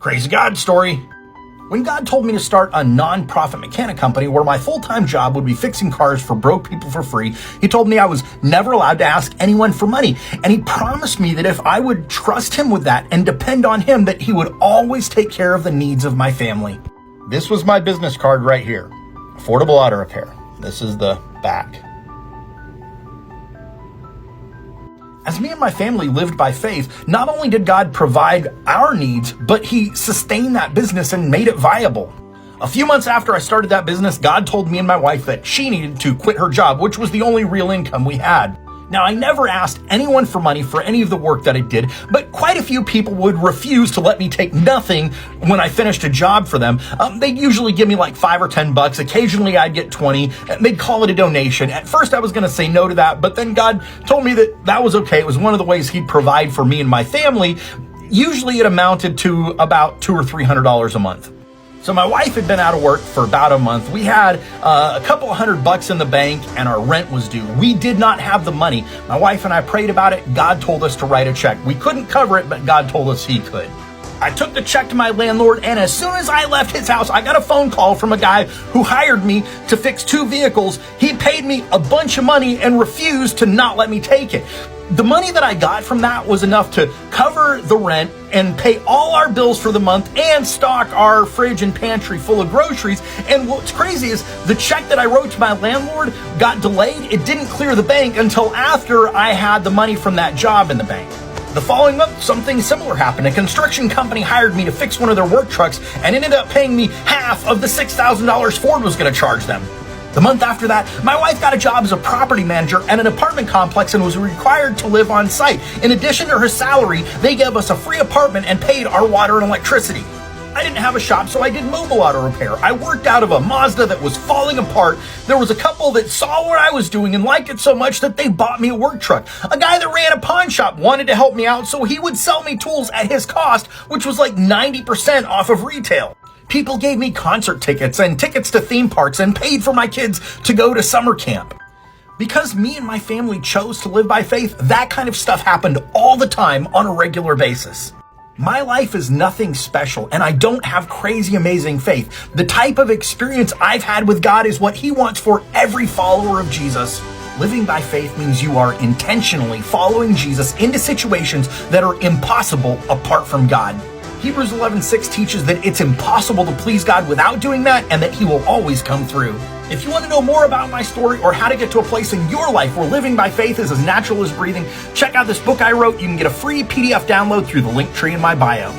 Crazy God story. When God told me to start a non-profit mechanic company where my full-time job would be fixing cars for broke people for free, he told me I was never allowed to ask anyone for money. And he promised me that if I would trust him with that and depend on him, that he would always take care of the needs of my family. This was my business card right here. Affordable Auto Repair. This is the back. As me and my family lived by faith, not only did God provide our needs, but he sustained that business and made it viable. A few months after I started that business, God told me and my wife that she needed to quit her job, which was the only real income we had. Now, I never asked anyone for money for any of the work that I did, but quite a few people would refuse to let me take nothing when I finished a job for them. They'd usually give me like $5 or $10. Occasionally I'd get 20. They'd call it a donation. At first I was going to say no to that, but then God told me that that was okay. It was one of the ways he'd provide for me and my family. Usually it amounted to about $200 or $300 a month. So my wife had been out of work for about a month. We had a couple of $100 in the bank and our rent was due. We did not have the money. My wife and I prayed about it. God told us to write a check. We couldn't cover it, but God told us he could. I took the check to my landlord, and as soon as I left his house, I got a phone call from a guy who hired me to fix 2 vehicles. He paid me a bunch of money and refused to not let me take it. The money that I got from that was enough to cover the rent and pay all our bills for the month and stock our fridge and pantry full of groceries. And what's crazy is the check that I wrote to my landlord got delayed. It didn't clear the bank until after I had the money from that job in the bank. The following month, something similar happened. A construction company hired me to fix one of their work trucks and ended up paying me half of the $6,000 Ford was going to charge them. The month after that, my wife got a job as a property manager at an apartment complex and was required to live on site. In addition to her salary, they gave us a free apartment and paid our water and electricity. I didn't have a shop, so I did mobile auto repair. I worked out of a Mazda that was falling apart. There was a couple that saw what I was doing and liked it so much that they bought me a work truck. A guy that ran a pawn shop wanted to help me out, so he would sell me tools at his cost, which was like 90% off of retail. People gave me concert tickets and tickets to theme parks and paid for my kids to go to summer camp. Because me and my family chose to live by faith, that kind of stuff happened all the time on a regular basis. My life is nothing special, and I don't have crazy amazing faith. The type of experience I've had with God is what he wants for every follower of Jesus. Living by faith means you are intentionally following Jesus into situations that are impossible apart from God. Hebrews 11:6 teaches that it's impossible to please God without doing that, and that he will always come through. If you want to know more about my story or how to get to a place in your life where living by faith is as natural as breathing, check out this book I wrote. You can get a free PDF download through the link tree in my bio.